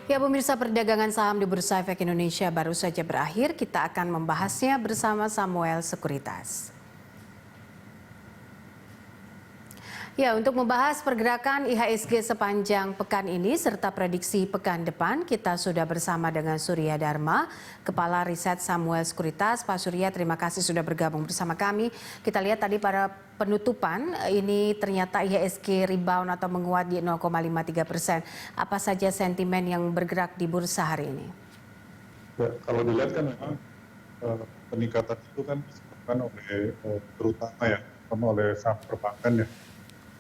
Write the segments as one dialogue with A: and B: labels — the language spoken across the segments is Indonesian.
A: Ya, pemirsa, perdagangan saham di Bursa Efek Indonesia baru saja berakhir. Kita akan membahasnya bersama Samuel Sekuritas. Ya, untuk membahas pergerakan IHSG sepanjang pekan ini serta prediksi pekan depan, kita sudah bersama dengan Surya Dharma, Kepala Riset Samuel Sekuritas. Pak Surya, terima kasih sudah bergabung bersama kami. Kita lihat tadi pada penutupan, ini ternyata IHSG rebound atau menguat di 0,53%. Apa saja sentimen yang bergerak di bursa hari ini?
B: Ya, kalau dilihat kan memang peningkatan itu kan disebabkan oleh terutama ya, terutama oleh saham perbankan ya,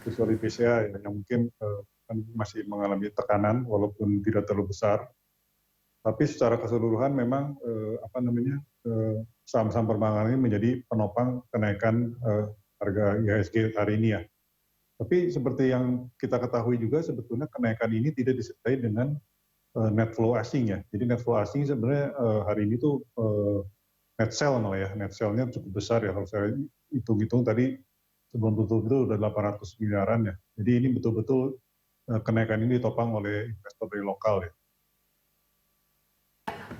B: kecuali BCA ya, yang mungkin kan masih mengalami tekanan walaupun tidak terlalu besar. Tapi secara keseluruhan memang saham-saham perbankan ini menjadi penopang kenaikan harga IHSG hari ini ya. Tapi seperti yang kita ketahui juga sebetulnya kenaikan ini tidak disertai dengan net flow asing ya. Jadi net flow asing sebenarnya hari ini tuh net sell malah ya, net sell-nya cukup besar ya. Kalau saya hitung-hitung tadi sebelum tutup itu udah 800 miliaran ya. Jadi ini betul-betul kenaikan ini ditopang oleh investor dari lokal ya.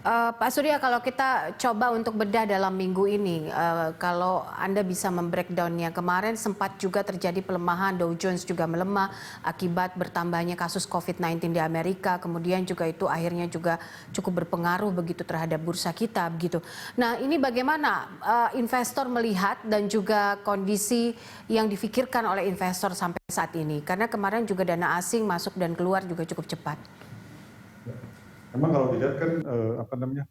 A: Pak Surya, kalau kita coba untuk bedah dalam minggu ini, kalau Anda bisa membreakdown-nya, kemarin sempat juga terjadi pelemahan, Dow Jones juga melemah akibat bertambahnya kasus COVID-19 di Amerika, kemudian juga itu akhirnya juga cukup berpengaruh begitu terhadap bursa kita begitu. Nah, ini bagaimana investor melihat dan juga kondisi yang difikirkan oleh investor sampai saat ini? Karena kemarin juga dana asing masuk dan keluar juga cukup cepat.
B: Memang kalau dilihat kan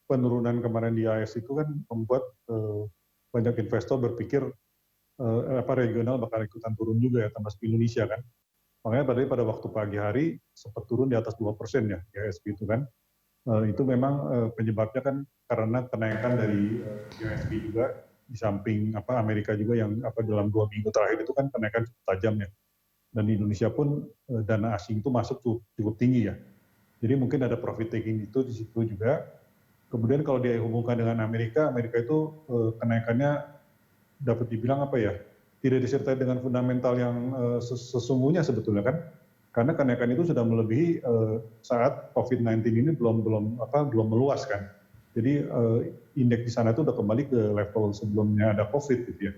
B: penurunan kemarin di AS itu kan membuat banyak investor berpikir regional bakal ikutan turun juga ya, termasuk Indonesia kan. Makanya pada waktu pagi hari sempat turun di atas 2% ya IHSG itu kan. Itu memang penyebabnya kan karena kenaikan dari IHSG juga, di samping Amerika juga yang dalam 2 minggu terakhir itu kan kenaikan cukup tajam ya. Dan di Indonesia pun dana asing itu masuk cukup tinggi ya. Jadi mungkin ada profit taking itu di situ juga. Kemudian kalau dia hubungkan dengan Amerika itu kenaikannya dapat dibilang tidak disertai dengan fundamental yang sesungguhnya sebetulnya kan. Karena kenaikan itu sudah melebihi saat COVID-19 ini belum meluas kan. Jadi indeks di sana itu udah kembali ke level sebelumnya ada COVID gitu ya.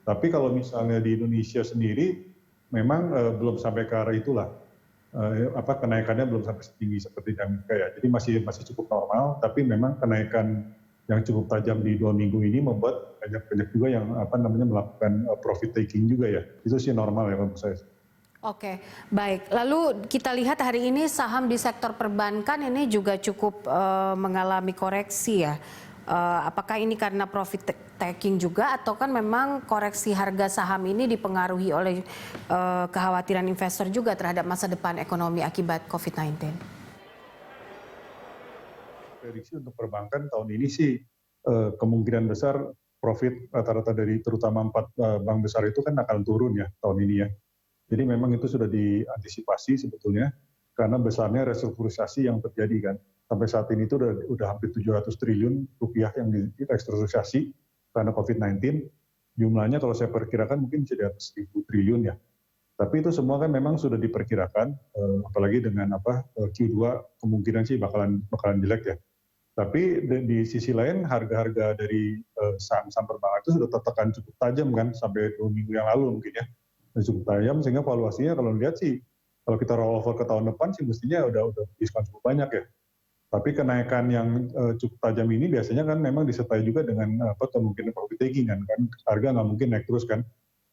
B: Tapi kalau misalnya di Indonesia sendiri memang belum sampai ke arah itulah. Kenaikannya belum sampai setinggi seperti di Amerika ya. Jadi masih cukup normal, tapi memang kenaikan yang cukup tajam di 2 minggu ini membuat banyak juga yang melakukan profit taking juga ya. Itu sih normal ya menurut saya.
A: Oke, baik. Lalu kita lihat hari ini saham di sektor perbankan ini juga cukup mengalami koreksi ya. Apakah ini karena profit taking juga atau kan memang koreksi harga saham ini dipengaruhi oleh kekhawatiran investor juga terhadap masa depan ekonomi akibat COVID-19?
B: Prediksi untuk perbankan tahun ini sih kemungkinan besar profit rata-rata dari terutama 4 bank besar itu kan akan turun ya tahun ini ya. Jadi memang itu sudah diantisipasi sebetulnya karena besarnya restrukturisasi yang terjadi kan. Sampai saat ini itu udah hampir 700 triliun rupiah yang direstrukturisasi karena COVID-19. Jumlahnya kalau saya perkirakan mungkin bisa di atas 1.000 triliun ya. Tapi itu semua kan memang sudah diperkirakan, apalagi dengan Q2 kemungkinan sih bakalan jelek ya. Tapi di sisi lain harga-harga dari saham-saham perbankan itu sudah tertekan cukup tajam kan sampai 2 minggu yang lalu mungkin ya. Cukup tajam sehingga valuasinya kalau lihat sih kalau kita roll over ke tahun depan sih mestinya udah diskon cukup banyak ya. Tapi kenaikan yang cukup tajam ini biasanya kan memang disertai juga dengan kemungkinan profit taking kan harga nggak mungkin naik terus kan.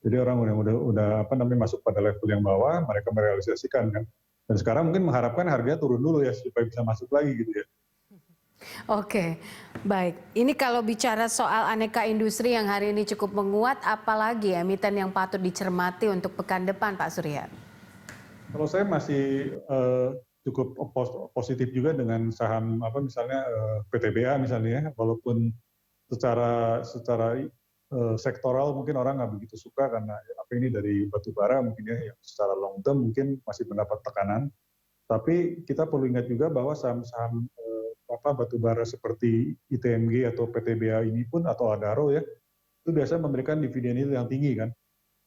B: Jadi orang udah masuk pada level yang bawah, mereka merealisasikan kan. Dan sekarang mungkin mengharapkan harganya turun dulu ya supaya bisa masuk lagi gitu ya.
A: Oke, baik. Ini kalau bicara soal aneka industri yang hari ini cukup menguat, apalagi emiten yang patut dicermati untuk pekan depan, Pak Surya?
B: Kalau saya masih cukup positif juga dengan saham misalnya PTBA misalnya ya, walaupun secara sektoral mungkin orang nggak begitu suka karena ini dari batu bara mungkin ya yang secara long term mungkin masih mendapat tekanan. Tapi kita perlu ingat juga bahwa saham-saham batu bara seperti ITMG atau PTBA ini pun atau Adaro ya itu biasanya memberikan dividen yield yang tinggi kan.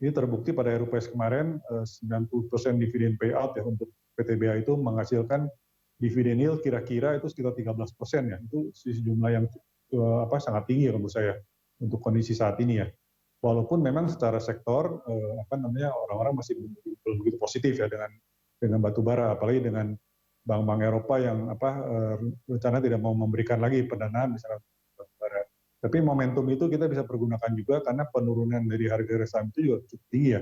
B: Ini terbukti pada RUPS kemarin 90% dividen payout ya untuk PTBA itu menghasilkan dividen yield kira-kira itu sekitar 13% ya. Itu jumlah yang sangat tinggi menurut saya untuk kondisi saat ini ya. Walaupun memang secara sektor orang-orang masih belum begitu positif ya dengan batu bara, apalagi dengan bank-bank Eropa yang rencana tidak mau memberikan lagi pendanaan misalnya batu bara. Tapi momentum itu kita bisa pergunakan juga karena penurunan dari harga saham itu juga cukup tinggi ya.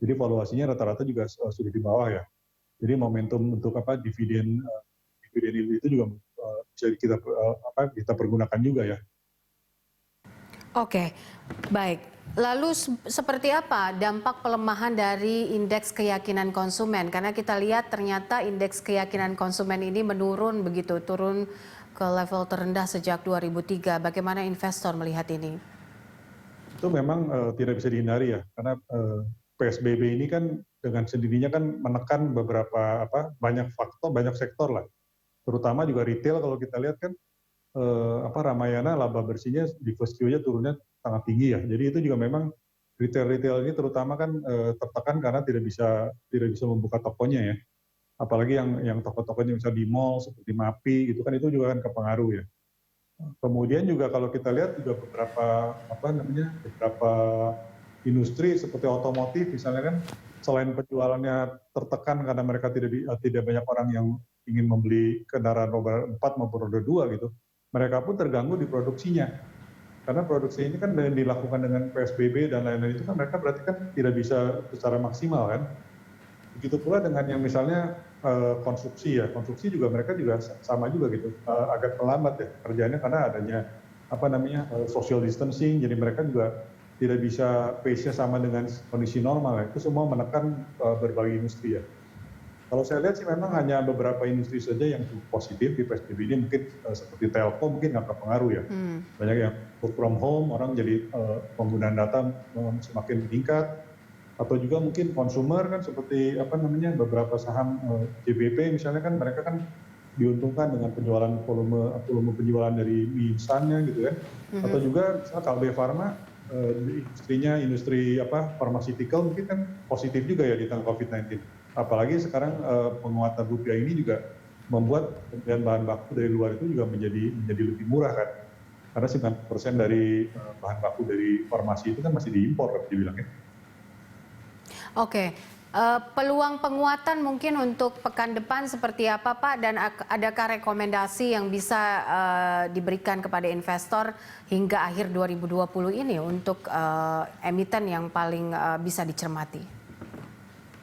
B: Jadi valuasinya rata-rata juga sudah di bawah ya. Jadi momentum untuk dividen itu juga bisa kita pergunakan juga ya.
A: Oke, baik. Lalu seperti apa dampak pelemahan dari indeks keyakinan konsumen? Karena kita lihat ternyata indeks keyakinan konsumen ini menurun begitu, turun ke level terendah sejak 2003. Bagaimana investor melihat ini?
B: Itu memang tidak bisa dihindari ya, karena PSBB ini kan dengan sendirinya kan menekan beberapa banyak faktor, banyak sektor lah. Terutama juga retail kalau kita lihat kan Ramayana laba bersihnya di first Q-nya turunnya sangat tinggi ya. Jadi itu juga memang retail ini terutama kan tertekan karena tidak bisa membuka tokonya ya. Apalagi yang toko-tokonya misalnya di mall seperti MAPI itu kan itu juga kan kepengaruh ya. Kemudian juga kalau kita lihat juga beberapa industri seperti otomotif misalnya kan selain penjualannya tertekan karena mereka tidak banyak orang yang ingin membeli kendaraan roda 4 maupun roda 2 gitu, mereka pun terganggu di produksinya. Karena produksi ini kan dilakukan dengan PSBB dan lain-lain itu kan mereka berarti kan tidak bisa secara maksimal kan. Begitu pula dengan yang misalnya konstruksi ya, konstruksi juga mereka juga sama juga gitu, agak terlambat ya kerjanya karena adanya social distancing, jadi mereka juga tidak bisa pace-nya sama dengan kondisi normal ya. Itu semua menekan berbagai industri ya. Kalau saya lihat sih memang hanya beberapa industri saja yang cukup positif di PSBB ini, mungkin seperti telco mungkin nggak terpengaruh ya. Banyak yang work from home, orang jadi penggunaan data semakin meningkat. Atau juga mungkin konsumer kan seperti beberapa saham JBP misalnya kan mereka kan diuntungkan dengan volume penjualan dari mie instannya gitu ya. Atau juga misalnya Kalbe Farma industri pharmaceutical mungkin kan positif juga ya di tengah COVID-19. Apalagi sekarang penguatan rupiah ini juga membuat pembelian bahan baku dari luar itu juga menjadi lebih murah kan. Karena 90% dari bahan baku dari farmasi itu kan masih diimpor dibilangnya.
A: Oke, peluang penguatan mungkin untuk pekan depan seperti apa Pak? Dan adakah rekomendasi yang bisa diberikan kepada investor hingga akhir 2020 ini untuk emiten yang paling bisa dicermati?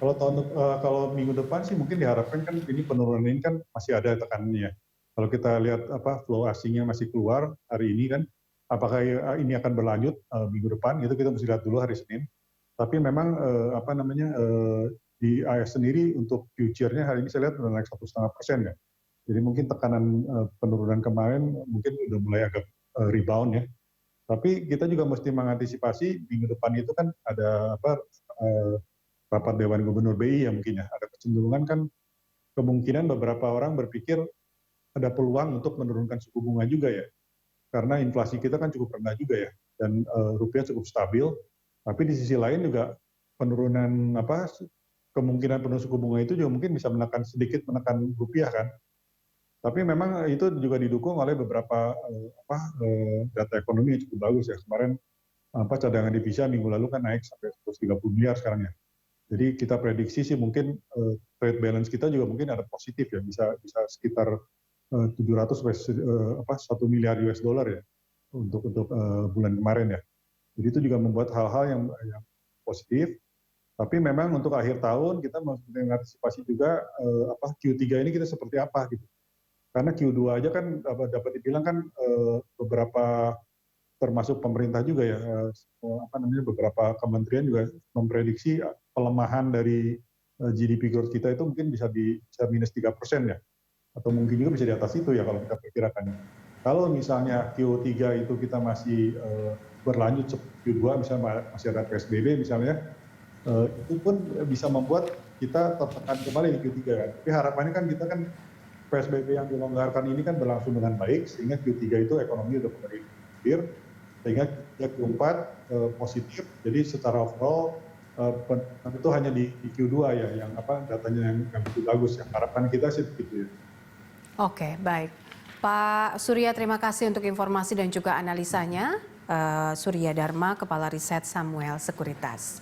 B: Kalau minggu depan sih mungkin diharapkan kan ini penurunan ini kan masih ada tekanannya. Kalau kita lihat flow asingnya masih keluar hari ini kan, apakah ini akan berlanjut minggu depan? Itu kita mesti lihat dulu hari Senin. Tapi memang di AS sendiri untuk future-nya hari ini saya lihat sudah naik 1,5% ya. Jadi mungkin tekanan penurunan kemarin mungkin sudah mulai agak rebound ya. Tapi kita juga mesti mengantisipasi minggu depan itu kan ada rapat Dewan Gubernur BI ya mungkin ya. Ada kecenderungan kan kemungkinan beberapa orang berpikir ada peluang untuk menurunkan suku bunga juga ya. Karena inflasi kita kan cukup rendah juga ya. Dan rupiah cukup stabil. Tapi di sisi lain juga penurunan kemungkinan penurunan suku bunga itu juga mungkin bisa sedikit menekan rupiah kan. Tapi memang itu juga didukung oleh beberapa data ekonomi yang cukup bagus ya. Kemarin cadangan devisa minggu lalu kan naik sampai 130 miliar sekarang ya. Jadi kita prediksi sih mungkin trade balance kita juga mungkin ada positif ya, bisa sekitar 700 sampai 1 miliar US dollar ya untuk bulan kemarin ya. Jadi itu juga membuat hal-hal yang positif. Tapi memang untuk akhir tahun kita mengantisipasi juga Q3 ini kita seperti apa gitu. Karena Q2 aja kan dapat dibilang kan beberapa termasuk pemerintah juga ya beberapa kementerian juga memprediksi pelemahan dari GDP growth kita itu mungkin bisa minus 3% ya. Atau mungkin juga bisa di atas itu ya kalau kita perkirakan. Kalau misalnya Q3 itu kita masih berlanjut Q2 misalnya masih ada PSBB misalnya, itu pun bisa membuat kita tertekan kembali di Q3 kan. Tapi harapannya kan kita kan PSBB yang dilonggarkan ini kan berlangsung dengan baik sehingga Q3 itu ekonomi udah kembali clear sehingga Q4 positif. Jadi secara overall itu hanya di Q2 ya yang datanya yang begitu bagus. Yang harapan kita sih begitu ya.
A: Oke, baik. Pak Surya, terima kasih untuk informasi dan juga analisanya. Surya Dharma, Kepala Riset Samuel Sekuritas.